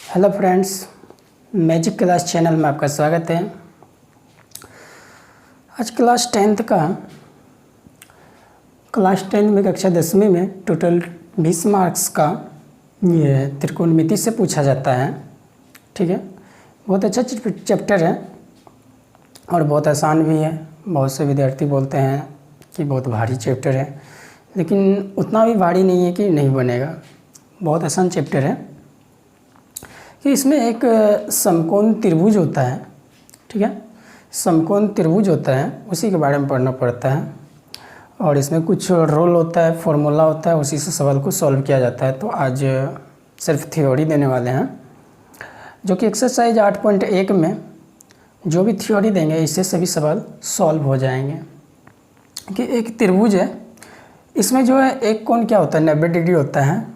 Hello friends, magic class channel में आपका स्वागत है। आज क्लास 10 में कक्षा 10वीं में टोटल 20 मार्क्स का ये त्रिकोणमिति से पूछा जाता है। ठीक है, बहुत अच्छा चैप्टर है और बहुत आसान भी है। बहुत से विद्यार्थी बोलते हैं कि बहुत भारी चैप्टर है, लेकिन उतना भी भारी नहीं है कि नहीं बनेगा। बहुत आसान चैप्टर है कि इसमें एक समकोण त्रिभुज होता है। ठीक है, समकोण त्रिभुज होता है, उसी के बारे में पढ़ना पड़ता है और इसमें कुछ रोल होता है, फॉर्मूला होता है, उसी से सवाल को सॉल्व किया जाता है। तो आज सिर्फ थ्योरी देने वाले हैं, जो कि एक्सरसाइज 8.1 में जो भी थ्योरी देंगे इससे सभी सवाल सॉल्व हो जाएंगे। कि एक त्रिभुज है, इसमें जो है एक कोण क्या होता है 90 डिग्री होता है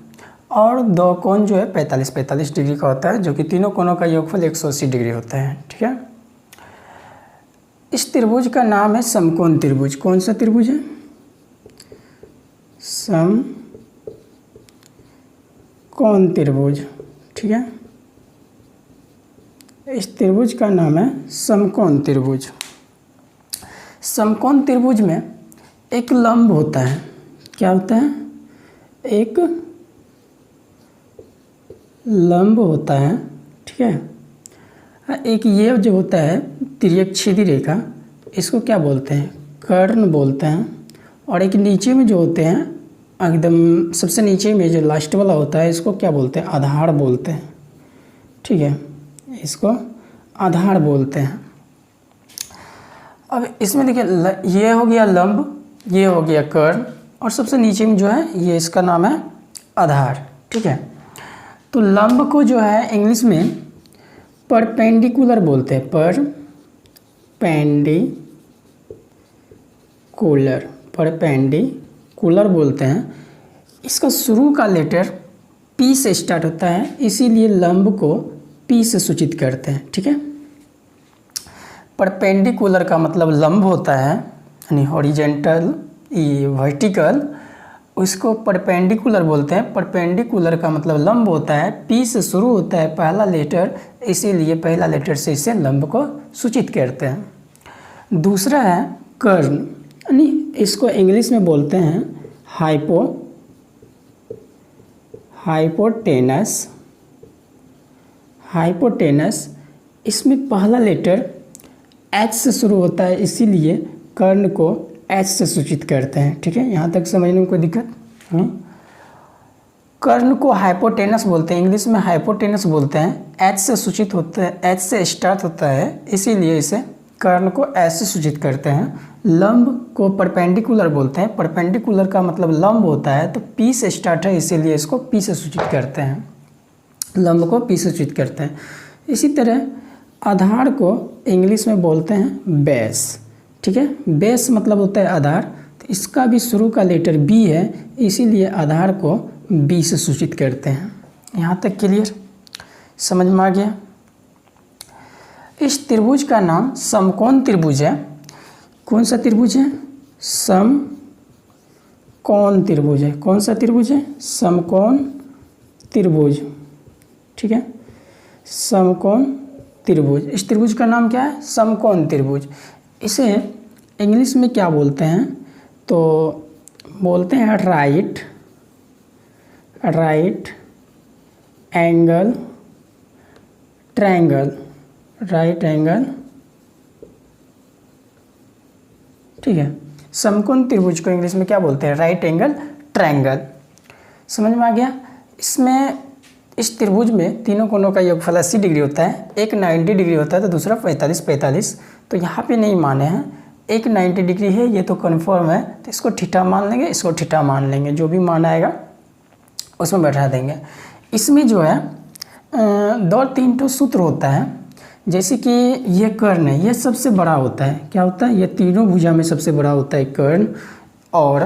और दो कोण जो है 45 डिग्री का होता है, जो कि तीनों कोणों का योगफल 180 डिग्री होता है। ठीक है, इस त्रिभुज का नाम है समकोण त्रिभुज। कौन सा त्रिभुज है? समकोण त्रिभुज। ठीक है, इस त्रिभुज का नाम है समकोण त्रिभुज। समकोण त्रिभुज में एक लंब होता है। क्या होता है? एक लंब होता है। ठीक है, एक ये जो होता है तिर्यकछेदी रेखा, इसको क्या बोलते हैं? कर्ण बोलते हैं। और एक नीचे में जो होते हैं, एकदम सबसे नीचे में जो लास्ट वाला होता है, इसको क्या बोलते हैं? आधार बोलते हैं। ठीक है, इसको आधार बोलते हैं। अब इसमें देखिए, ये हो गया लंब, ये हो गया कर्ण और सबसे नीचे में जो है ये इसका नाम है आधार। ठीक है, तो लंब को जो है इंग्लिश में परपेंडिकुलर बोलते हैं। परपेंडिकुलर बोलते हैं। इसका शुरू का लेटर पी से स्टार्ट होता है, इसीलिए लंब को पी से सूचित करते हैं। ठीक है, परपेंडिकुलर का मतलब लंब होता है, यानी हॉरिजेंटल वर्टिकल, उसको परपेंडिकुलर बोलते हैं। परपेंडिकुलर का मतलब लंब होता है, पी से शुरू होता है पहला लेटर, इसीलिए पहला लेटर से इसे लंब को सूचित करते हैं। दूसरा है कर्ण, यानी इसको इंग्लिश में बोलते हैं हाइपोटेनस। इसमें पहला लेटर एच से शुरू होता है, इसीलिए कर्ण को एच से सूचित करते हैं। ठीक है, यहाँ तक समझने में कोई दिक्कत नहीं। कर्ण को हाइपोटेनस बोलते हैं, इंग्लिश में हाइपोटेनस बोलते हैं। एच से सूचित होता है, एच से स्टार्ट होता है, इसीलिए इसे कर्ण को एच से सूचित करते हैं। लंब को परपेंडिकुलर बोलते हैं। परपेंडिकुलर का मतलब लंब होता है, तो पी से स्टार्ट है, इसीलिए इसको पी से सूचित करते हैं। लंब को पी से सूचित करते हैं। इसी तरह आधार को इंग्लिश में बोलते हैं बेस। ठीक है, बेस मतलब होता है आधार, तो इसका भी शुरू का लेटर बी है, इसीलिए आधार को बी से सूचित करते हैं। यहाँ तक क्लियर, समझ में आ गया? इस त्रिभुज का नाम समकोण त्रिभुज है। कौन सा त्रिभुज है? समकोण त्रिभुज है। कौन सा त्रिभुज है? समकोण त्रिभुज। ठीक है, समकोण त्रिभुज। इस त्रिभुज का नाम क्या है? समकोण त्रिभुज। इसे इंग्लिश में क्या बोलते हैं? तो बोलते हैं right angle triangle. Right angle, ठीक है, समकोण त्रिभुज को इंग्लिश में क्या बोलते हैं? Right angle triangle. समझ में आ गया? इसमें इस त्रिभुज में तीनों कोणों का योगफल 80 डिग्री होता है। एक 90 डिग्री होता है तो दूसरा 45। तो यहाँ पे नहीं माने हैं, एक 90 डिग्री है, ये तो कन्फर्म है, तो इसको थीटा मान लेंगे, इसको थीटा मान लेंगे, जो भी मान आएगा उसमें बैठा देंगे। इसमें जो है 2-3 तो सूत्र होता है, जैसे कि ये कर्ण है, ये सबसे बड़ा होता है। क्या होता है? ये तीनों भुजा में सबसे बड़ा होता है कर्ण, और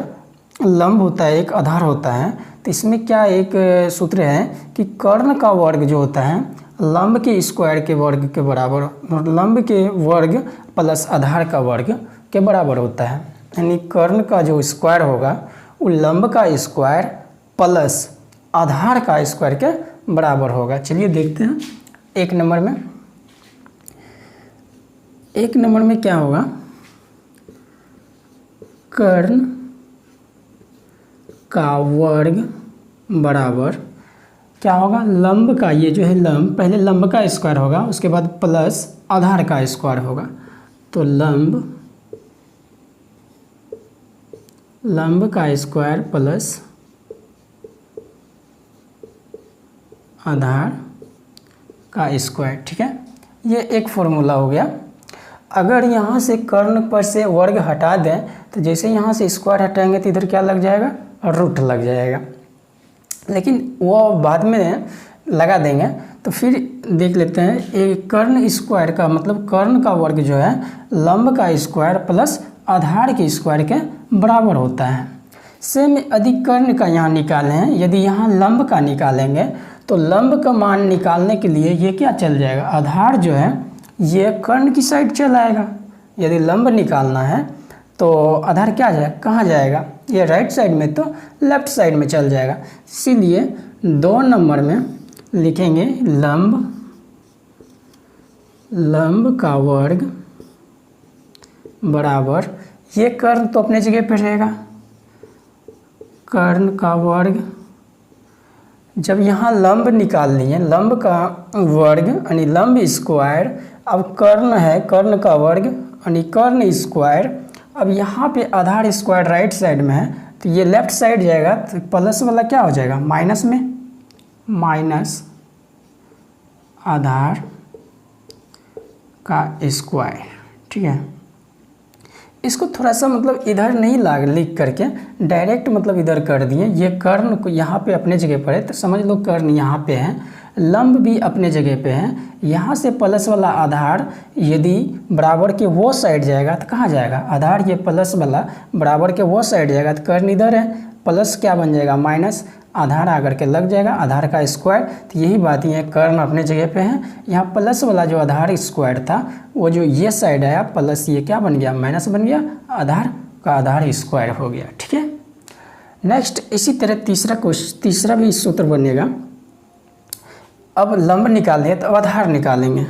लंब होता है, एक आधार होता है। तो इसमें क्या एक सूत्र है कि कर्ण का वर्ग जो होता है लंब के स्क्वायर के वर्ग के बराबर, लंब के वर्ग प्लस आधार का वर्ग के बराबर होता है। यानी कर्ण का जो स्क्वायर होगा वो लंब का स्क्वायर प्लस आधार का स्क्वायर के बराबर होगा। चलिए देखते हैं एक नंबर में। एक नंबर में क्या होगा, कर्ण का वर्ग बराबर क्या होगा, लंब का, ये जो है लंब, पहले लंब का स्क्वायर होगा, उसके बाद प्लस आधार का स्क्वायर होगा। तो लंब का स्क्वायर प्लस आधार का स्क्वायर। ठीक है, ये एक फॉर्मूला हो गया। अगर यहाँ से कर्ण पर से वर्ग हटा दें तो जैसे यहाँ से स्क्वायर हटाएंगे तो इधर क्या लग जाएगा, रूट लग जाएगा, लेकिन वो बाद में लगा देंगे। तो फिर देख लेते हैं, एक कर्ण स्क्वायर का मतलब कर्ण का वर्ग जो है लंब का स्क्वायर प्लस आधार के स्क्वायर के बराबर होता है। सेम यदि कर्ण का यहाँ निकाले हैं, यदि यहाँ लंब का निकालेंगे तो लंब का मान निकालने के लिए ये क्या चल जाएगा, आधार जो है ये कर्ण की साइड चल आएगा। यदि लंब निकालना है तो आधार क्या जाएगा, कहाँ जाएगा, ये राइट साइड में तो लेफ्ट साइड में चल जाएगा। इसीलिए 2 नंबर में लिखेंगे लंब का वर्ग बराबर, ये कर्ण तो अपने जगह पर रहेगा, कर्ण का वर्ग। जब यहाँ लंब निकाल लिए, लंब का वर्ग यानी लंब स्क्वायर, अब कर्ण है, कर्ण का वर्ग यानी कर्ण स्क्वायर। अब यहाँ पे आधार स्क्वायर राइट साइड में है तो ये लेफ्ट साइड जाएगा, तो प्लस वाला क्या हो जाएगा, माइनस में, माइनस आधार का स्क्वायर। ठीक है, इसको थोड़ा सा मतलब इधर नहीं लिख करके डायरेक्ट मतलब इधर कर दिए। ये कर्ण को यहाँ पे अपने जगह पर है तो समझ लो कर्ण यहाँ पे है, लंब भी अपने जगह पे है। यहाँ से प्लस वाला आधार यदि बराबर के वो साइड जाएगा तो कहाँ जाएगा, आधार ये प्लस वाला बराबर के वो साइड जाएगा तो कर्ण इधर है, प्लस क्या बन जाएगा, माइनस आधार आकर के लग जाएगा, आधार का स्क्वायर। तो यही बात, ये कर्ण अपने जगह पे है, यहाँ प्लस वाला जो आधार स्क्वायर था वो जो ये साइड आया प्लस, ये क्या बन गया, माइनस बन गया, आधार का आधार स्क्वायर हो गया। ठीक है, नेक्स्ट इसी तरह तीसरा भी सूत्र बनेगा। अब लंब निकाल दिया तो अब आधार निकालेंगे,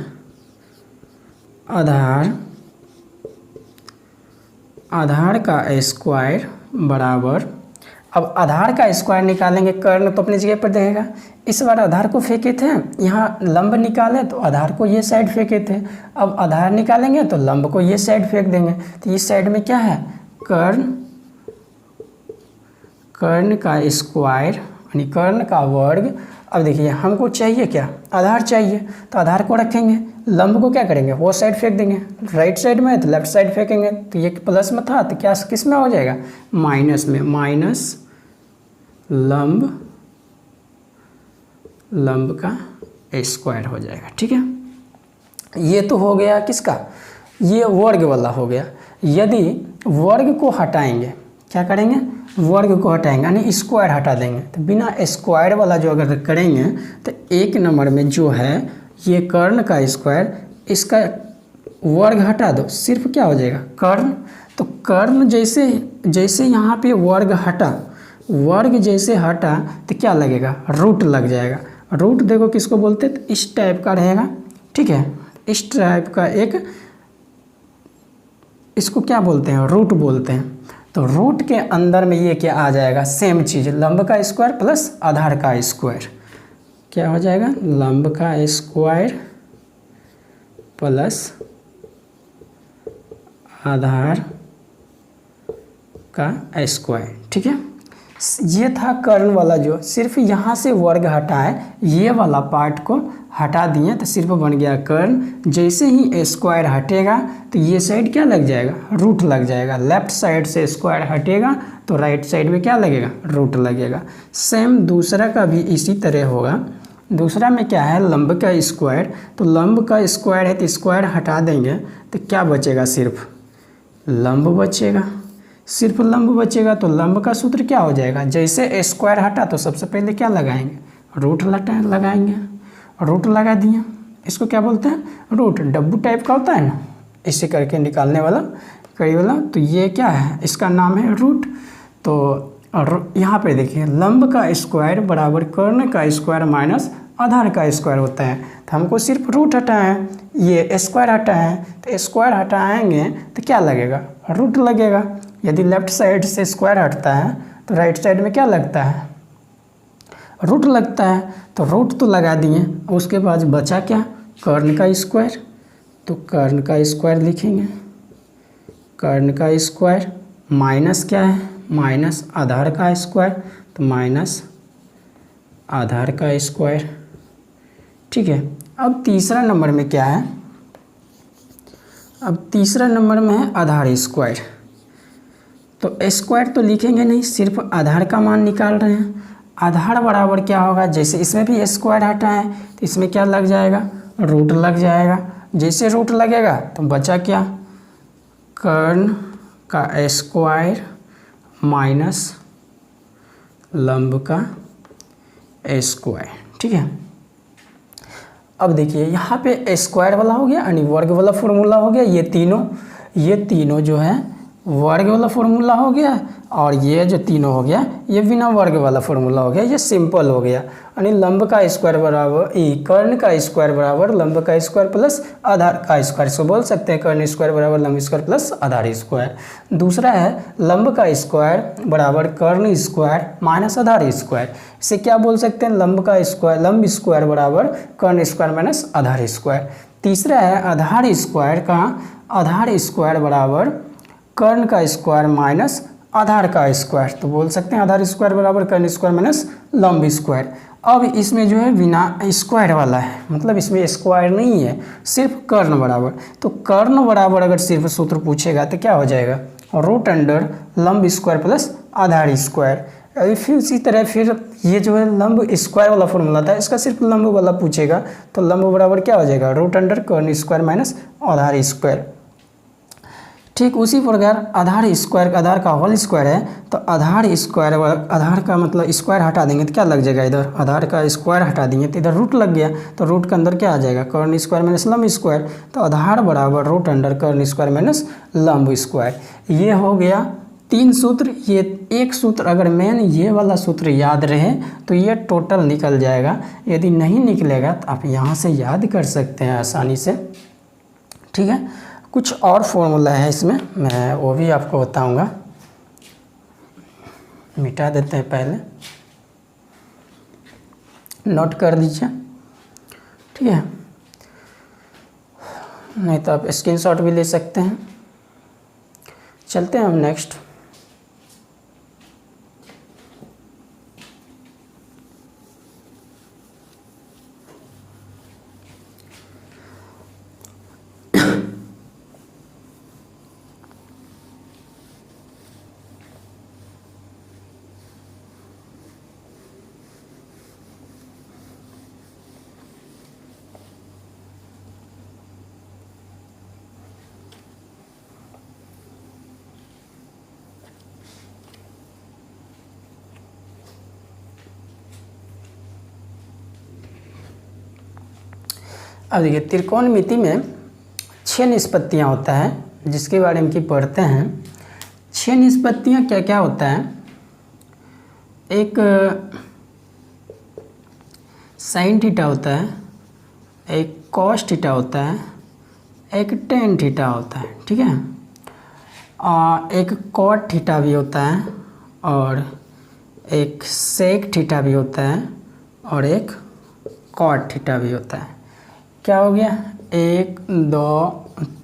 आधार का स्क्वायर बराबर, अब आधार का स्क्वायर निकालेंगे, कर्ण तो अपनी जगह पर रहेगा। इस बार आधार को फेंके थे, यहाँ लंब निकाले तो आधार को ये साइड फेंके थे, अब आधार निकालेंगे तो लंब को ये साइड फेंक देंगे। तो इस साइड में क्या है, कर्ण का स्क्वायर यानी कर्ण का वर्ग। अब देखिए हमको चाहिए क्या, आधार चाहिए, तो आधार को रखेंगे, लंब को क्या करेंगे, वो साइड फेंक देंगे, राइट साइड में है तो लेफ्ट साइड फेंकेंगे। तो ये प्लस में था तो क्या किस में हो जाएगा, माइनस में, माइनस लंब का स्क्वायर हो जाएगा। ठीक है, ये तो हो गया किसका, ये वर्ग वाला हो गया। यदि वर्ग को हटाएंगे, क्या करेंगे, वर्ग को हटाएंगे यानी स्क्वायर हटा देंगे, तो बिना स्क्वायर वाला जो अगर करेंगे तो एक नंबर में जो है ये कर्ण का स्क्वायर, इसका वर्ग हटा दो, सिर्फ क्या हो जाएगा, कर्ण। तो कर्ण जैसे यहाँ पे वर्ग हटा, वर्ग जैसे हटा तो क्या लगेगा, रूट लग जाएगा। रूट देखो किसको बोलते हैं, तो इस टाइप का रहेगा। ठीक है, इस टाइप का एक, इसको क्या बोलते हैं, रूट बोलते हैं। तो रूट के अंदर में ये क्या आ जाएगा, सेम चीज़, लंब का स्क्वायर प्लस आधार का स्क्वायर, क्या हो जाएगा, लंब का स्क्वायर प्लस आधार का स्क्वायर। ठीक है, ये था कर्ण वाला, जो सिर्फ यहाँ से वर्ग हटाए, ये वाला पार्ट को हटा दिए तो सिर्फ बन गया कर्ण। जैसे ही स्क्वायर हटेगा तो ये साइड क्या लग जाएगा, रूट लग जाएगा। लेफ्ट साइड से स्क्वायर हटेगा तो राइट साइड में क्या लगेगा, रूट लगेगा। सेम दूसरा का भी इसी तरह होगा। दूसरा में क्या है, लंब का स्क्वायर, तो लंब का स्क्वायर है तो स्क्वायर हटा देंगे तो क्या बचेगा, सिर्फ लंब बचेगा, सिर्फ लंब बचेगा। तो लंब का सूत्र क्या हो जाएगा, जैसे स्क्वायर हटा तो सबसे पहले क्या लगाएंगे, रूट लगाएंगे, रूट लगा दिए, इसको क्या बोलते हैं, रूट। डब्बू टाइप का होता है ना, इसे करके निकालने वाला कड़ी वाला, तो ये क्या है, इसका नाम है रूट। तो और यहाँ पे देखिए लंब का स्क्वायर बराबर कर्ण का स्क्वायर माइनस आधार का स्क्वायर होता है। तो हमको सिर्फ रूट हटाना है, ये स्क्वायर हटाना है, तो स्क्वायर हटाएंगे तो क्या लगेगा, रूट लगेगा। यदि लेफ्ट साइड से स्क्वायर हटता है तो राइट साइड में क्या लगता है, रूट लगता है। तो रूट तो लगा दिए, उसके बाद बचा क्या, कर्ण का स्क्वायर। तो कर्ण का स्क्वायर लिखेंगे, कर्ण का स्क्वायर माइनस क्या है, माइनस आधार का स्क्वायर, तो माइनस आधार का स्क्वायर। ठीक है, अब तीसरा नंबर में क्या है, अब तीसरा नंबर में है आधार स्क्वायर। तो स्क्वायर तो लिखेंगे नहीं, सिर्फ आधार का मान निकाल रहे हैं। आधार बराबर क्या होगा, जैसे इसमें भी स्क्वायर हटा है तो इसमें क्या लग जाएगा, रूट लग जाएगा। जैसे रूट लगेगा तो बचा क्या, कर्ण का स्क्वायर माइनस लंब का स्क्वायर। ठीक है, अब देखिए यहाँ पे स्क्वायर वाला हो गया यानी वर्ग वाला फॉर्मूला हो गया, ये तीनों जो है वर्ग वाला फॉर्मूला हो गया, और ये जो तीनों हो गया ये बिना वर्ग वाला फॉर्मूला हो गया, ये सिंपल हो गया। यानी लंब का स्क्वायर बराबर कर्ण का स्क्वायर बराबर लंब का स्क्वायर प्लस आधार का स्क्वायर। सो बोल सकते हैं कर्ण स्क्वायर बराबर लंब स्क्वायर प्लस आधार स्क्वायर। दूसरा है लंब का स्क्वायर बराबर कर्ण स्क्वायर माइनस आधार स्क्वायर। इसे क्या बोल सकते हैं, लंब का स्क्वायर, लंब स्क्वायर बराबर कर्ण स्क्वायर माइनस आधार स्क्वायर। तीसरा है आधार स्क्वायर का आधार स्क्वायर बराबर कर्ण का स्क्वायर माइनस आधार का स्क्वायर। तो बोल सकते हैं आधार स्क्वायर बराबर कर्ण स्क्वायर माइनस लंब स्क्वायर। अब इसमें जो है बिना स्क्वायर वाला है, मतलब इसमें स्क्वायर नहीं है, सिर्फ कर्ण बराबर। तो कर्ण बराबर अगर सिर्फ सूत्र पूछेगा तो क्या हो जाएगा, रूट अंडर लंब स्क्वायर प्लस आधार स्क्वायर। अभी फिर इसी तरह फिर ये जो है लंब स्क्वायर वाला फॉर्मूला था, इसका सिर्फ लंब वाला पूछेगा तो लंब बराबर क्या हो जाएगा, रूट अंडर कर्ण स्क्वायर माइनस आधार स्क्वायर। ठीक उसी प्रकार आधार स्क्वायर, आधार का होल स्क्वायर है तो आधार स्क्वायर, आधार का मतलब स्क्वायर हटा देंगे तो क्या लग जाएगा, इधर आधार का स्क्वायर हटा देंगे तो इधर रूट लग गया, तो रूट के अंदर क्या आ जाएगा, कर्ण स्क्वायर माइनस लंब स्क्वायर। तो आधार बराबर रूट अंडर कर्ण स्क्वायर माइनस लंब स्क्वायर। ये हो गया 3 सूत्र। ये एक सूत्र अगर मेन ये वाला सूत्र याद रहे तो ये टोटल निकल जाएगा, यदि नहीं निकलेगा तो आप यहाँ से याद कर सकते हैं आसानी से। ठीक है, कुछ और फॉर्मूला है इसमें, मैं वो भी आपको बताऊंगा। मिटा देते हैं, पहले नोट कर लीजिए। ठीक है, नहीं तो आप स्क्रीनशॉट भी ले सकते हैं। चलते हैं हम नेक्स्ट। अब देखिए त्रिकोणमिति में 6 निष्पत्तियाँ होता है, जिसके बारे में कि पढ़ते हैं। 6 निष्पत्तियाँ क्या क्या होता है, एक साइन थीटा होता है, एक कॉस थीटा होता है, एक टेन थीटा होता है। ठीक है, एक कॉट थीटा भी होता है, और एक सेक थीटा भी होता है, और एक कॉट थीटा भी होता है। क्या हो गया, 1 2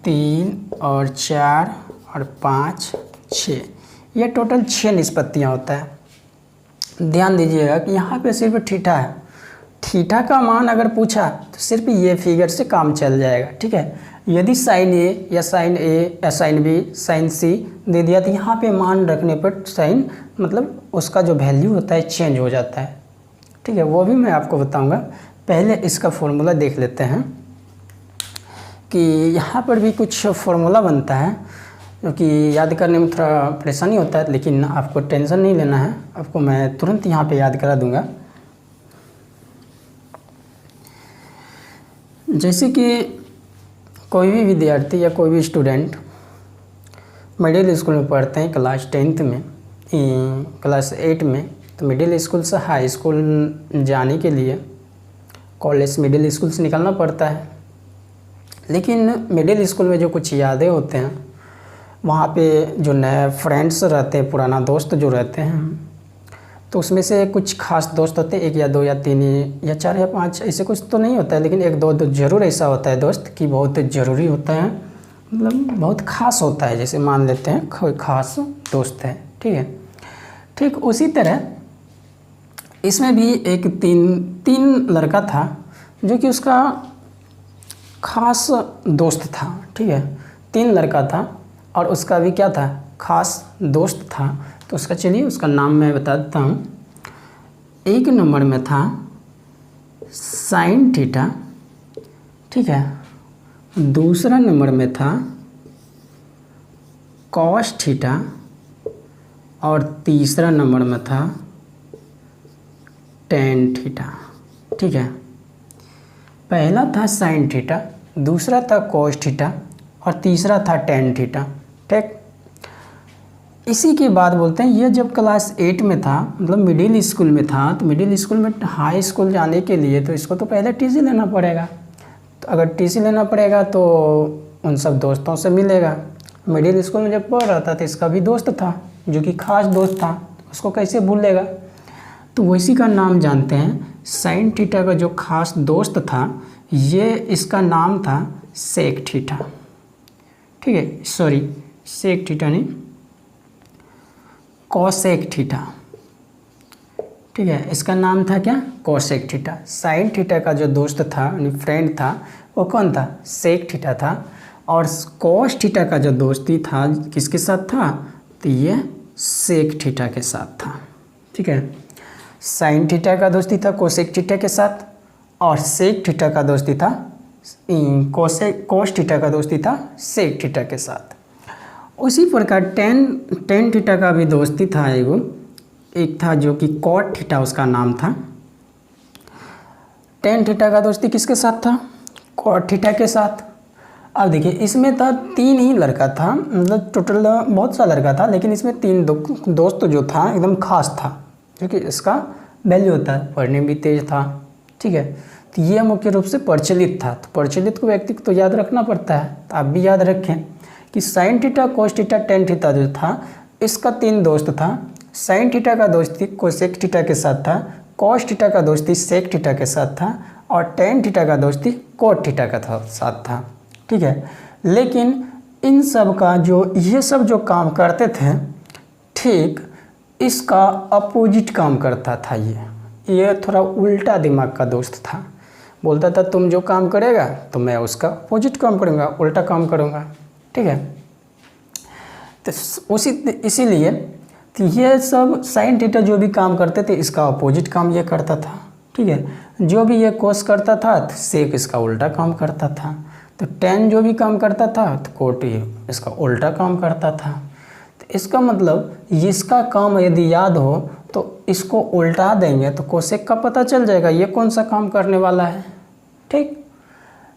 3 और 4 और 5 6, ये टोटल 6 निष्पत्तियाँ होता है। ध्यान दीजिएगा कि यहाँ पे सिर्फ थीटा है, थीटा का मान अगर पूछा तो सिर्फ ये फिगर से काम चल जाएगा। ठीक है, यदि साइन ए या साइन ए या साइन बी साइन सी दे दिया तो यहाँ पे मान रखने पर साइन मतलब उसका जो वैल्यू होता है चेंज हो जाता है। ठीक है, वो भी मैं आपको बताऊंगा। पहले इसका फॉर्मूला देख लेते हैं कि यहाँ पर भी कुछ फॉर्मूला बनता है जो कि याद करने में थोड़ा परेशानी होता है, लेकिन आपको टेंशन नहीं लेना है, आपको मैं तुरंत यहाँ पे याद करा दूंगा। जैसे कि कोई भी विद्यार्थी या कोई भी स्टूडेंट मिडिल स्कूल में पढ़ते हैं क्लास 10th में, क्लास 8 में, तो मिडिल स्कूल से हाई स्कूल जाने के लिए कॉलेज मिडिल स्कूल से निकलना पड़ता है। लेकिन मिडिल स्कूल में जो कुछ यादें होते हैं, वहाँ पे जो नए फ्रेंड्स रहते हैं, पुराना दोस्त जो रहते हैं, तो उसमें से कुछ खास दोस्त होते हैं, 1 या 2 या 3 या 4 या 5, ऐसे कुछ तो नहीं होता है, लेकिन 1-2 ज़रूर ऐसा होता है दोस्त कि बहुत ज़रूरी होता है, मतलब बहुत ख़ास होता है। जैसे मान लेते हैं कोई ख़ास दोस्त है, ठीक है। ठीक उसी तरह इसमें भी एक तीन लड़का था जो कि उसका ख़ास दोस्त था, ठीक है। 3 लड़का था और उसका भी क्या था, ख़ास दोस्त था। तो उसका चलिए उसका नाम मैं बता देता हूँ। 1 नंबर में था साइन थीटा, ठीक है। दूसरा नंबर में था कॉस थीटा और तीसरा नंबर में था टेन थीटा, ठीक है। पहला था साइन थीटा, दूसरा था कॉस थीटा और तीसरा था टेन थीटा, ठीक। इसी के बाद बोलते हैं ये जब क्लास 8 में था, मतलब मिडिल स्कूल में था, तो मिडिल स्कूल में हाई स्कूल जाने के लिए तो इसको तो पहले टीसी लेना पड़ेगा। तो अगर टीसी लेना पड़ेगा तो उन सब दोस्तों से मिलेगा। मिडिल स्कूल में जब पढ़ रहा था तो इसका भी दोस्त था जो कि खास दोस्त था, उसको कैसे भूलेगा। तो वैसी का नाम जानते हैं, साइन थीटा का जो खास दोस्त था ये इसका नाम था सेक थीटा, ठीक है। सॉरी, सेक थीटा नहीं, कोसेक थीटा, ठीक है। इसका नाम था क्या, कोसेक थीटा। साइन थीटा का जो दोस्त था यानी फ्रेंड था वो कौन था, सेक थीटा था। और कोस थीटा का जो दोस्ती था किसके साथ था, तो ये सेक थीटा के साथ था, ठीक है। साइन थीटा का दोस्ती था कोसेक थीटा के साथ और सेक थीटा का दोस्ती था कोस थीटा का दोस्ती था सेक थीटा के साथ। उसी प्रकार टेन थीटा का भी दोस्ती था एक था जो कि कॉट थीटा उसका नाम था। टेन थीटा का दोस्ती किसके साथ था, कॉट थीटा के साथ। अब देखिए इसमें था 3 ही लड़का था, मतलब टोटल बहुत सा लड़का था, लेकिन इसमें 3 दोस्त जो था एकदम खास था, क्योंकि इसका वैल्यू होता है, पढ़ने में भी तेज था, ठीक है। तो ये मुख्य रूप से प्रचलित था। तो प्रचलित को व्यक्ति को तो याद रखना पड़ता है, तो आप भी याद रखें कि sine theta cos theta tan theta जो था इसका 3 दोस्त था। साइन थीटा का दोस्ती कोसेक थीटा के साथ था, कोस थीटा का दोस्ती सेक थीटा के साथ था और टेन थीटा का दोस्ती कोट थीटा का साथ था, ठीक है। लेकिन इन सब का जो ये सब जो काम करते थे, ठीक इसका अपोजिट काम करता था। ये थोड़ा उल्टा दिमाग का दोस्त था। बोलता था तुम जो काम करेगा तो मैं उसका अपोजिट काम करूँगा, उल्टा काम करूँगा, ठीक है। तो इसीलिए तो ये सब साइन थीटा जो भी काम करते थे इसका अपोजिट काम ये करता था, ठीक है। जो भी ये कोस करता था तो सेक इसका उल्टा काम करता था। तो टेन जो भी काम करता था तो कोट इसका उल्टा काम करता था। तो इसका मतलब इसका काम यदि याद हो तो इसको उल्टा देंगे तो कोसेक का पता चल जाएगा ये कौन सा काम करने वाला है, ठीक।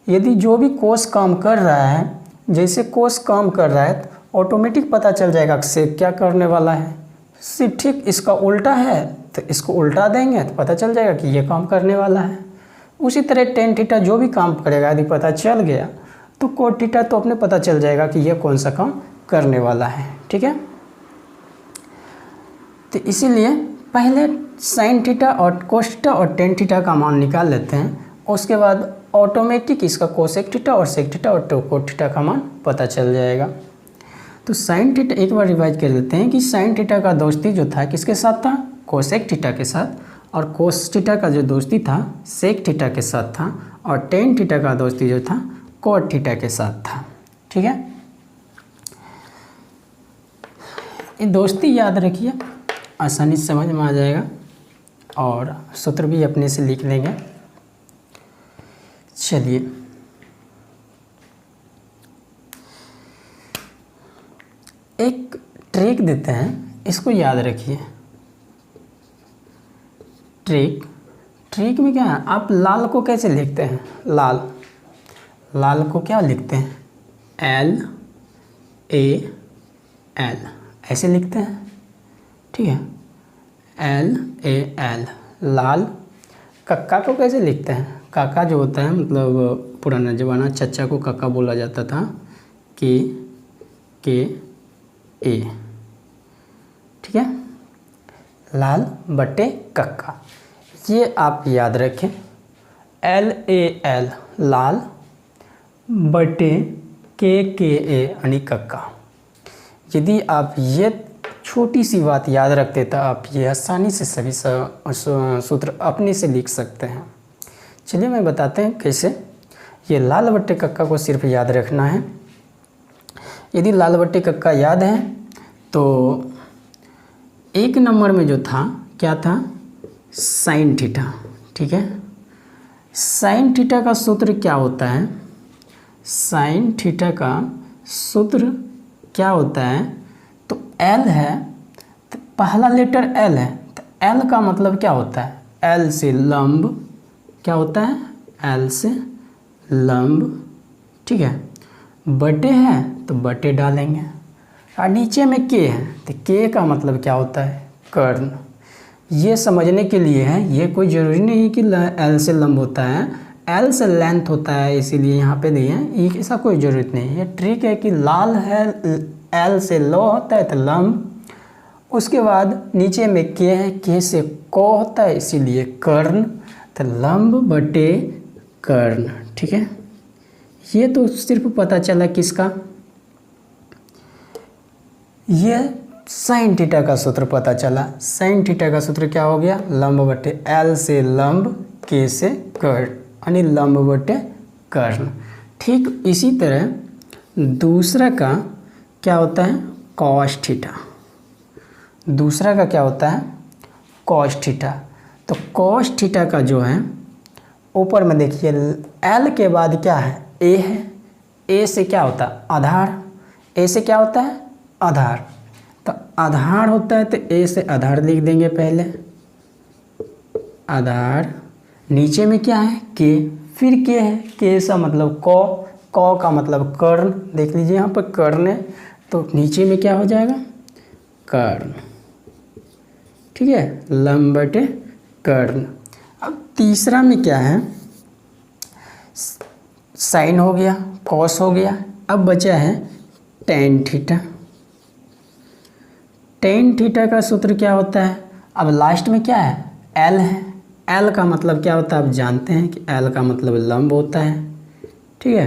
यदि जो भी कोस काम कर रहा है, जैसे कोस काम कर रहा है तो ऑटोमेटिक पता चल जाएगा कि सेक क्या करने वाला है। ठीक इसका उल्टा है तो इसको उल्टा देंगे तो पता चल जाएगा कि ये काम करने वाला है। उसी तरह टेन थीटा जो भी काम करेगा यदि पता चल गया तो कोट थीटा तो अपने पता चल जाएगा कि ये कौन सा काम करने वाला है, ठीक है। तो इसीलिए पहले साइन थीटा और कोस थीटा और टेन थीटा का मान निकाल लेते हैं, उसके बाद ऑटोमेटिक इसका कोसेक थीटा और सेक थीटा और कोट थीटा का मान पता चल जाएगा। तो साइन थीटा एक बार रिवाइज कर लेते हैं कि साइन थीटा का दोस्ती जो था किसके साथ था, कोसेक थीटा के साथ, और कोस थीटा का जो दोस्ती था सेक थीटा के साथ था, और टेन थीटा का दोस्ती जो था कोट थीटा के साथ था, ठीक है। ये दोस्ती याद रखिए, आसानी से समझ में आ जाएगा और सूत्र भी अपने से लिख लेंगे। चलिए एक ट्रिक देते हैं, इसको याद रखिए। ट्रिक में क्या है, आप लाल को कैसे लिखते हैं, लाल को क्या लिखते हैं, LAL ऐसे लिखते हैं, ठीक है, LAL लाल। कक्का को कैसे लिखते हैं? काका जो होता है मतलब पुराना ज़माना चचा को काका बोला जाता था, KA, ठीक है, लाल बटे कक्का, ये आप याद रखें। LAL लाल बटे KA यानी कक्का। यदि आप ये छोटी सी बात याद रखते तो आप ये आसानी से सभी सूत्र अपने से लिख सकते हैं। चलिए मैं बताते हैं कैसे। ये लाल बट्टे कक्का को सिर्फ याद रखना है। यदि लाल बट्टे कक्का याद है तो 1 नंबर में जो था क्या था, साइन थीटा, ठीक है। साइन थीटा का सूत्र क्या होता है? साइन थीटा का सूत्र क्या होता है? तो L है, तो पहला लेटर L है, तो L का मतलब क्या होता है? L से लंब क्या होता है? L से लंब, ठीक है। बटे है तो बटे डालेंगे, और नीचे में K है तो K का मतलब क्या होता है? कर्ण। ये समझने के लिए है, ये कोई ज़रूरी नहीं कि L से लंब होता है, L से लेंथ होता है, इसीलिए यहाँ पे दिए हैं। ऐसा कोई ज़रूरत नहीं है। ये ट्रिक है कि लाल है, L से लो होता है तो लंब, उसके बाद नीचे में K है, K से को होता है इसीलिए कर्ण, तो लंब बटे कर्ण, ठीक है। ये तो सिर्फ पता चला किसका, ये साइन थीटा का सूत्र पता चला। साइन थीटा का सूत्र क्या हो गया? लंब बटे L से लंब, K से कर्ण, यानी लंब बटे कर्ण। ठीक इसी तरह दूसरा का क्या होता है? Cos theta. दूसरा का क्या होता है? Cos theta. तो कॉस थीटा का जो है ऊपर में देखिए L के बाद क्या है? A है। A से क्या होता है? आधार। A से क्या होता है? आधार। तो आधार होता है तो A से आधार लिख देंगे पहले, आधार। नीचे में क्या है? K, फिर K है, K सा मतलब कौ का मतलब कर्ण। देख लीजिए यहाँ पर कर्ण है, तो नीचे में क्या हो जाएगा? कर्ण, ठीक है, लंब बटे कर्ण। अब तीसरा में क्या है? साइन हो गया, कॉस हो गया, अब बचा है टेन थीटा। टेन थीटा का सूत्र क्या होता है? अब लास्ट में क्या है? L है। L का मतलब क्या होता है? आप जानते हैं कि L का मतलब लंब होता है, ठीक है।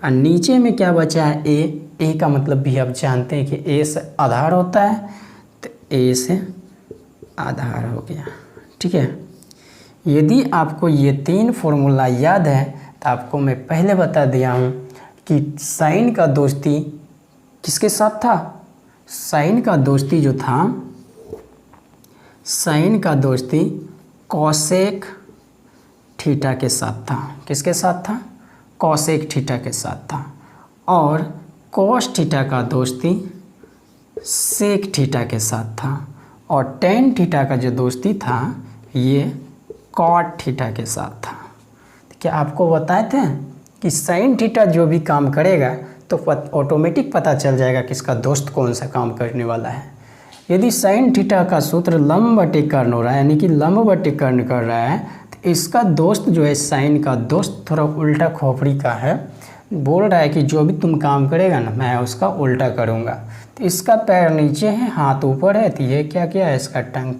और नीचे में क्या बचा है? A का मतलब भी आप जानते हैं कि A से आधार होता है, तो A से आधार हो गया, ठीक है। यदि आपको ये 3 फॉर्मूला याद है तो आपको मैं पहले बता दिया हूँ कि साइन का दोस्ती किसके साथ था? साइन का दोस्ती जो था, साइन का दोस्ती कोसेक थीटा के साथ था। किसके साथ था? कोसेक थीटा के साथ था। और कोस थीटा का दोस्ती सेक थीटा के साथ था। और टेन थीटा का जो दोस्ती था ये कॉट थीटा के साथ था। तो क्या आपको बताए थे कि साइन थीटा जो भी काम करेगा तो ऑटोमेटिक पता चल जाएगा किसका दोस्त कौन सा काम करने वाला है। यदि साइन थीटा का सूत्र लंब बटे कर्ण हो रहा है, यानी कि लंब बटे कर्ण कर रहा है, तो इसका दोस्त जो है साइन का दोस्त थोड़ा उल्टा खोपड़ी का है, बोल रहा है कि जो भी तुम काम करेगा ना मैं उसका उल्टा करूँगा। तो इसका पैर नीचे है, हाथ ऊपर है, तो ये क्या किया? इसका टंग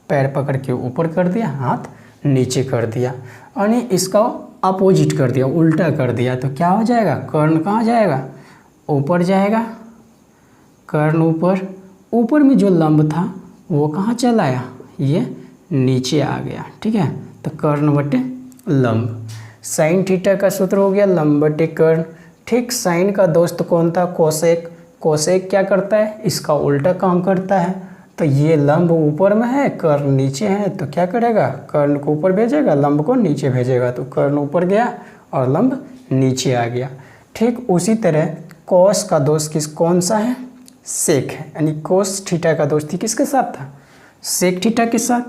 पैर पकड़ के ऊपर कर दिया, हाथ नीचे कर दिया, यानी इसका अपोजिट कर दिया, उल्टा कर दिया। तो क्या हो जाएगा? कर्ण कहाँ जाएगा? ऊपर जाएगा, कर्ण ऊपर। ऊपर में जो लंब था वो कहाँ चला आया? ये नीचे आ गया, ठीक है। तो कर्ण बटे लंब। साइन थीटा का सूत्र हो गया लंब बटे कर्ण। ठीक, साइन का दोस्त कौन था? कोसेक। कोसेक क्या करता है? इसका उल्टा काम करता है। तो ये लंब ऊपर में है, कर्ण नीचे है, तो क्या करेगा? कर्ण को ऊपर भेजेगा, लंब को नीचे भेजेगा। तो कर्ण ऊपर गया और लंब नीचे आ गया। ठीक उसी तरह कोस का दोस्त कौन सा है? सेक है, यानी कोस थीटा का दोस्ती किसके साथ था? सेक थीटा के साथ।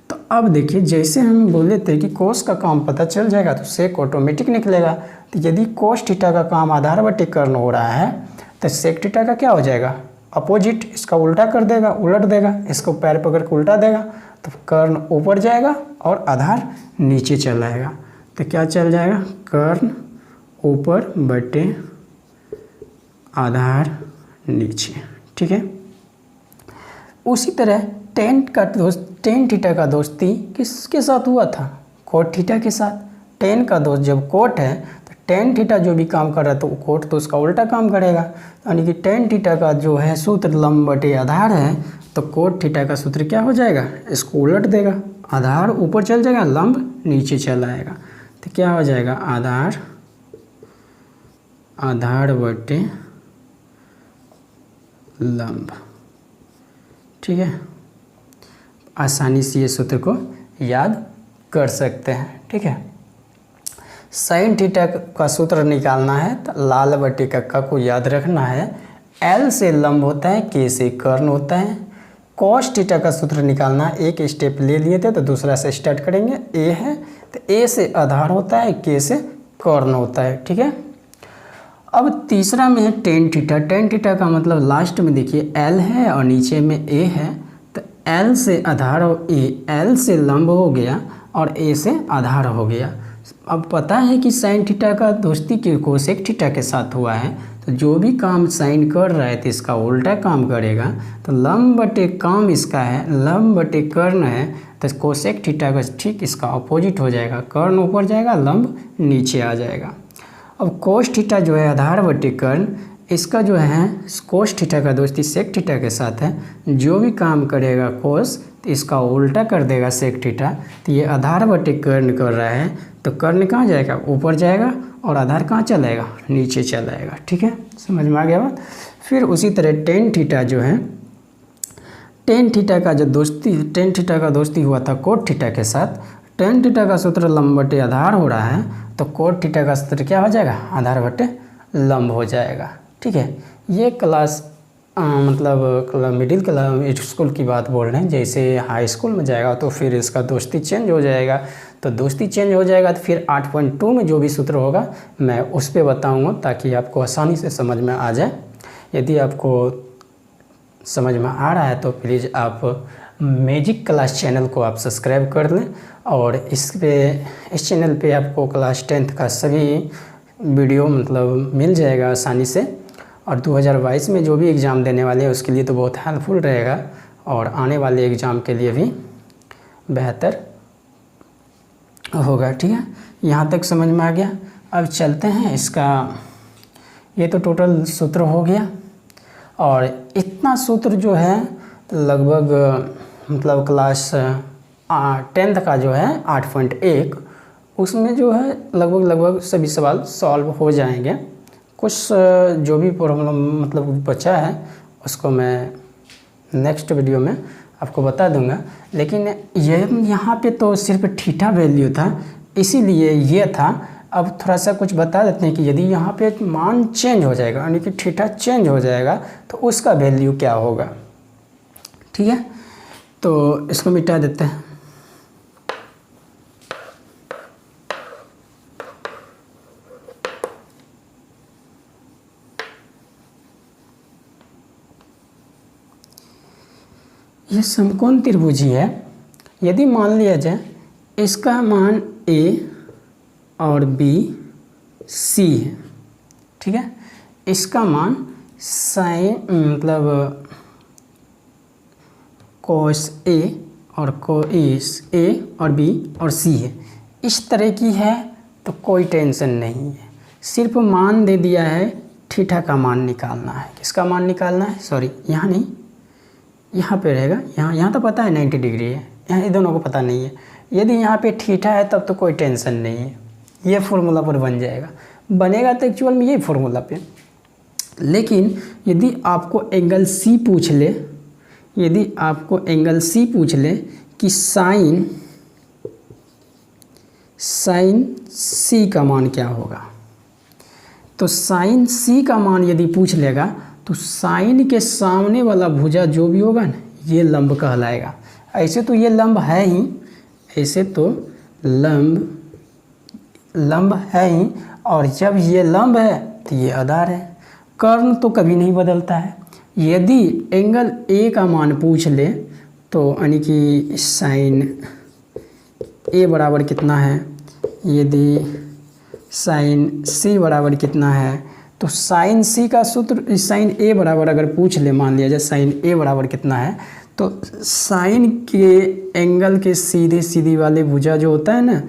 तो अब देखिए, जैसे हम बोले थे कि कोस का काम पता चल जाएगा तो सेक ऑटोमेटिक निकलेगा। तो यदि कोस थीटा का काम आधार बटे कर्ण हो रहा है तो सेक थीटा का क्या हो जाएगा? अपोजिट, इसका उल्टा कर देगा, उलट देगा, इसको पैर पकड़ के उल्टा देगा तो कर्ण ऊपर जाएगा और आधार नीचे चल आएगा। तो क्या चल जाएगा, कर्ण ऊपर बटे आधार नीचे। ठीक है। उसी तरह टेन थीटा का दोस्ती किसके साथ हुआ था, कोट थीटा के साथ। टेन का दोस्त जब कोट है तो टेन थीटा जो भी काम कर रहा है तो कोट तो उसका उल्टा काम करेगा, यानी कि टेन थीटा का जो है सूत्र लंब बटे आधार है, तो कोट थीटा का सूत्र क्या हो जाएगा, इसको उलट देगा, आधार ऊपर चल जाएगा, लंब नीचे चल आएगा। तो क्या हो जाएगा, आधार बटे लंब। ठीक है, आसानी से ये सूत्र को याद कर सकते हैं। ठीक है। साइन थीटा का सूत्र निकालना है तो लाल बटे कक्का को याद रखना है। एल से लंब होता है, के से कर्ण होता है। कॉस थीटा का सूत्र निकालना है, एक स्टेप ले लिए थे तो दूसरा से स्टार्ट करेंगे। ए है तो ए से आधार होता है, के से कर्ण होता है। ठीक है। अब तीसरा में है टेन थीटा। टेन थीटा का मतलब लास्ट में देखिए एल है और नीचे में ए है, तो एल से आधार और ए, एल से लंब हो गया और ए से आधार हो गया। अब पता है कि साइन थीटा का दोस्ती के कोसेक थीटा के साथ हुआ है, तो जो भी काम साइन कर रहा है तो इसका उल्टा काम करेगा। तो लंब बटे काम इसका है, लंब बटे कर्ण है, तो कोसेक थीटा का ठीक इसका अपोजिट हो जाएगा, कर्ण ऊपर जाएगा, लंब नीचे आ जाएगा। अब कोस थीटा जो है आधार बटे कर्ण, इसका जो है कोस थीटा का दोस्ती सेक थीटा के साथ है। जो भी काम करेगा कोस तो इसका उल्टा कर देगा सेक थीटा। तो ये आधार बटे कर्ण कर रहा है, तो कर्ण कहाँ जाएगा, ऊपर जाएगा, और आधार कहाँ चलाएगा, नीचे चलाएगा। ठीक है, समझ में आ गया बात। फिर उसी तरह टेन थीटा जो है, टेन थीटा का दोस्ती हुआ था कोट थीटा के साथ। टेन थीटा का सूत्र लंब बटे आधार हो रहा है, तो कोट थीटा का सूत्र क्या हो जाएगा, आधार बटे लंब हो जाएगा। ठीक है। ये क्लास मतलब मिडिल क्लास स्कूल की बात बोल रहे हैं। जैसे हाई स्कूल में जाएगा तो फिर इसका दोस्ती चेंज हो जाएगा, तो दोस्ती चेंज हो जाएगा तो फिर 8.2 में जो भी सूत्र होगा मैं उस पर बताऊँगा, ताकि आपको आसानी से समझ में आ जाए। यदि आपको समझ में आ रहा है तो प्लीज़ आप मैजिक क्लास चैनल को आप सब्सक्राइब कर लें, और इस चैनल पे आपको क्लास 10th का सभी वीडियो मतलब मिल जाएगा आसानी से। और 2022 में जो भी एग्ज़ाम देने वाले हैं उसके लिए तो बहुत हेल्पफुल रहेगा, और आने वाले एग्ज़ाम के लिए भी बेहतर होगा। ठीक है, यहाँ तक समझ में आ गया। अब चलते हैं इसका, ये तो टोटल सूत्र हो गया, और इतना सूत्र जो है लगभग मतलब क्लास 10th का जो है 8.1 उसमें जो है लगभग सभी सवाल सॉल्व हो जाएंगे। कुछ जो भी प्रॉब्लम मतलब बचा है उसको मैं नेक्स्ट वीडियो में आपको बता दूंगा। लेकिन ये यहाँ पे तो सिर्फ थीटा वैल्यू था, इसीलिए ये था। अब थोड़ा सा कुछ बता देते हैं कि यदि यहाँ पे मान चेंज हो जाएगा, यानी कि थीटा चेंज हो जाएगा, तो उसका वैल्यू क्या होगा। ठीक है, तो इसको मिटा देते हैं। ये समकोण त्रिभुजी है। यदि मान लिया जाए इसका मान A और B C है, ठीक है, इसका मान साइन मतलब कोस A और कोस A और B और C है, इस तरह की है तो कोई टेंशन नहीं है। सिर्फ मान दे दिया है, थीटा का मान निकालना है। किसका मान निकालना है, सॉरी यहाँ नहीं, यहाँ पे रहेगा। यहाँ तो पता है 90 डिग्री है, यहाँ इन दोनों को पता नहीं है। यदि यहाँ पे थीटा है तब तो कोई टेंशन नहीं है, ये फार्मूला पर बन जाएगा। बनेगा तो एक्चुअल में यही फार्मूला पे। लेकिन यदि आपको एंगल C पूछ ले, यदि आपको एंगल C पूछ ले कि साइन C का मान क्या होगा, तो साइन C का मान यदि पूछ लेगा तो साइन के सामने वाला भुजा जो भी होगा ना, ये लंब कहलाएगा। ऐसे तो ये लंब है ही, ऐसे तो लंब है ही, और जब ये लंब है तो ये आधार है। कर्ण तो कभी नहीं बदलता है, यदि एंगल ए का मान पूछ ले तो यानी कि साइन ए बराबर कितना है, यदि साइन सी बराबर कितना है, तो साइन सी का सूत्र साइन ए बराबर अगर पूछ ले, मान लिया जाए साइन ए बराबर कितना है, तो साइन के एंगल के सीधे सीधी वाले भुजा जो होता है ना,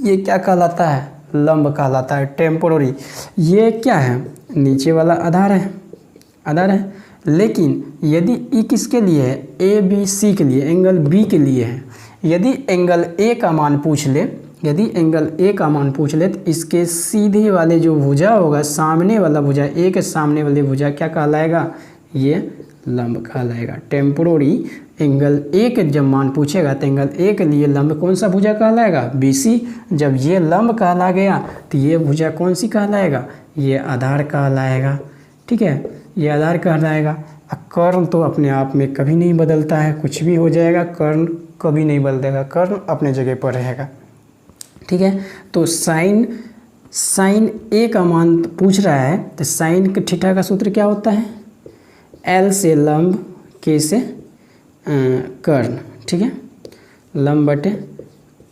ये क्या कहलाता है, लंब कहलाता है, टेम्पोररी। ये क्या है, नीचे वाला आधार है। लेकिन यदि ई किसके लिए है, ए बी सी के लिए, एंगल बी के लिए है। यदि एंगल ए का मान पूछ ले, तो इसके सीधे वाले जो भुजा होगा, सामने वाला भुजा, ए के सामने वाले भुजा क्या कहलाएगा, ये लंब कहलाएगा। टेम्पोररी एंगल ए के जब मान पूछेगा तो एंगल ए के लिए लंब कौन सा भुजा कहलाएगा, बी सी। जब ये लंब कहला गया तो ये भुजा कौन सी कहलाएगा, ये आधार कहलाएगा। ठीक है, ये आधार कहलाएगा। कर्ण तो अपने आप में कभी नहीं बदलता है, कुछ भी हो जाएगा, कर्ण कभी नहीं बदलेगा, कर्ण अपने जगह पर रहेगा। ठीक है, तो साइन ए का मान पूछ रहा है, तो साइन थीटा का सूत्र क्या होता है, एल से लंब, के से कर्ण। ठीक है, लंब बटे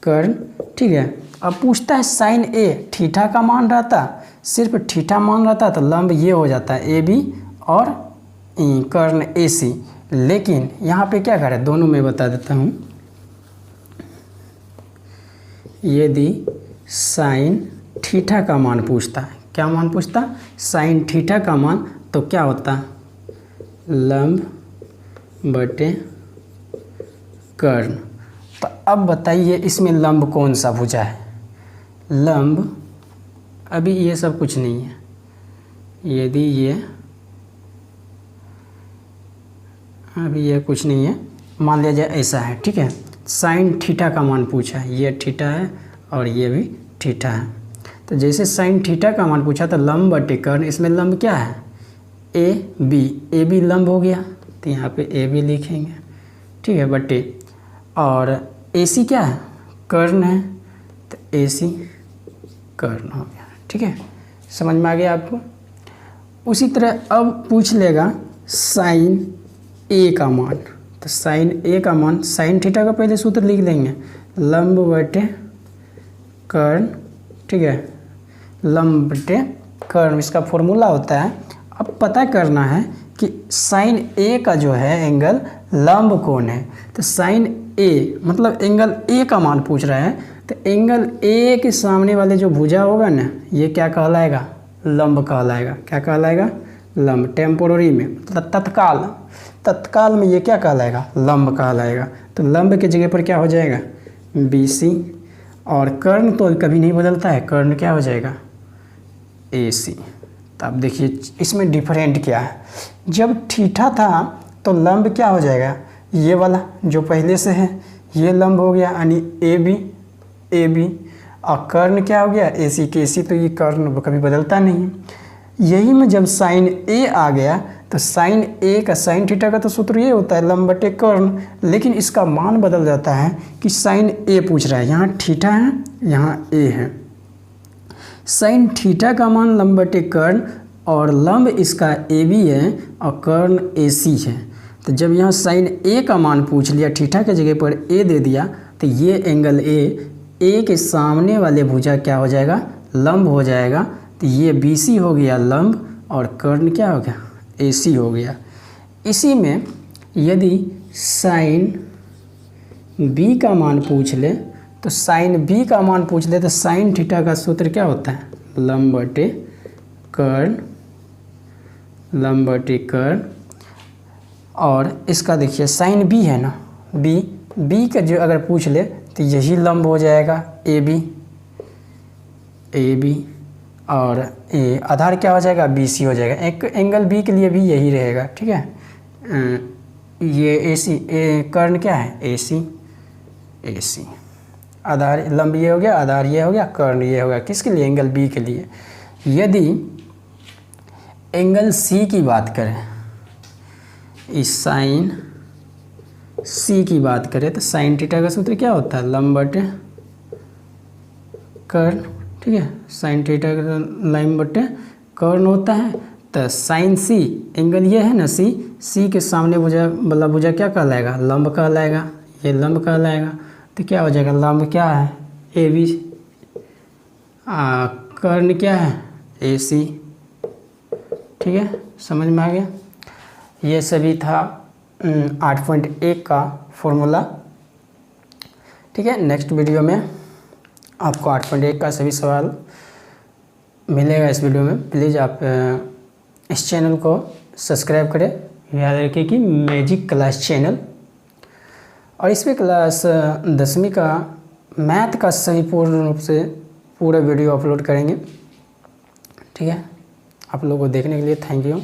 कर्ण। ठीक है, अब पूछता है साइन ए थीटा का मान रहता, सिर्फ थीटा मान रहता तो लंब ये हो जाता है ए बी और कर्ण ए सी। लेकिन यहाँ पे क्या करें, दोनों में बता देता हूँ। यदि साइन थीटा का मान पूछता है, क्या मान पूछता, साइन थीटा का मान, तो क्या होता, लंब बटे कर्ण। तो अब बताइए इसमें लंब कौन सा भुजा है, लंब अभी ये सब कुछ नहीं है। यदि ये अभी ये कुछ नहीं है, मान लिया जाए ऐसा है। ठीक है, साइन थीटा का मान पूछा है, ये थीटा है और ये भी थीटा है। तो जैसे साइन थीटा का मान पूछा तो लंब बटे कर्ण, इसमें लंब क्या है, ए बी लंब हो गया, तो यहाँ पे ए बी लिखेंगे। ठीक है, बटे, और ए सी क्या है, कर्ण है, तो ए सी कर्ण हो गया। ठीक है, समझ में आ गया आपको। उसी तरह अब पूछ लेगा साइन ए का मान, तो साइन ए का मान, साइन थीटा का पहले सूत्र लिख लेंगे, लंब बटे कर्ण। ठीक है, लंब बटे कर्ण, इसका फॉर्मूला होता है। अब पता करना है कि साइन ए का जो है एंगल लंब कौन है, तो साइन ए मतलब एंगल ए का मान पूछ रहा है, तो एंगल ए के सामने वाले जो भुजा होगा ना, ये क्या कहलाएगा, लंब कहलाएगा। क्या कहलाएगा, लंब। टेम्पोररी में मतलब तत्काल में ये क्या कहलाएगा, लंब कहलाएगा। तो लंब की जगह पर क्या हो जाएगा, बी सी, और कर्ण तो कभी नहीं बदलता है, कर्ण क्या हो जाएगा, ए सी। तो अब देखिए इसमें डिफरेंट क्या है, जब थीटा था तो लंब क्या हो जाएगा, ये वाला जो पहले से है ये लंब हो गया, यानी ए बी, और कर्ण क्या हो गया, ए सी के सी, तो ये कर्ण कभी बदलता नहीं। यही में जब साइन ए आ गया तो साइन ए का, साइन थीटा का तो सूत्र ये होता है लंब बटे कर्ण, लेकिन इसका मान बदल जाता है कि साइन ए पूछ रहा है, यहाँ थीटा है यहाँ ए है। साइन थीटा का मान लंब बटे कर्ण, और लंब इसका ए बी है और कर्ण ए सी है। तो जब यहाँ साइन ए का मान पूछ लिया, थीटा के जगह पर ए दे दिया, तो ये एंगल ए के सामने वाले भुजा क्या हो जाएगा, लंब हो जाएगा। तो ये बी सी हो गया लंब, और कर्ण क्या हो गया, ए सी हो गया। इसी में यदि साइन बी का मान पूछ ले, तो साइन बी का मान पूछ ले तो साइन थीटा का सूत्र क्या होता है, लंब बटे कर्ण, लंब बटे कर्ण। और इसका देखिए साइन बी है ना, बी का जो अगर पूछ ले तो यही लंब हो जाएगा ए बी, और ए आधार क्या हो जाएगा, बी सी हो जाएगा। एक एंगल बी के लिए भी यही रहेगा। ठीक है, ये ए सी, कर्ण क्या है, ए सी, आधार लंब ये हो गया, आधार ये हो गया, कर्ण ये हो गया, किसके लिए, एंगल बी के लिए। यदि एंगल सी की बात करें, इस साइन सी की बात करें, तो साइन थीटा का सूत्र क्या होता है, लंब बटे कर्ण। ठीक है, साइन थीटा का लंब बटे कर्ण होता है। तो साइन सी एंगल ये है ना सी के सामने भुजा वाला भुजा क्या कहलाएगा, लंब कहलाएगा, ये लंब कहलाएगा। तो क्या हो जाएगा, लंब क्या है ए बी, कर्ण क्या है ए सी। ठीक है, समझ में आ गया। ये सभी था 8.1 का फॉर्मूला। ठीक है, नेक्स्ट वीडियो में आपको 8.1 का सभी सवाल मिलेगा इस वीडियो में। प्लीज़ आप इस चैनल को सब्सक्राइब करें, याद रखिए कि मैजिक क्लास चैनल। और इसमें क्लास 10वीं का मैथ का सही पूर्ण रूप से पूरा वीडियो अपलोड करेंगे। ठीक है, आप लोगों को देखने के लिए थैंक यू।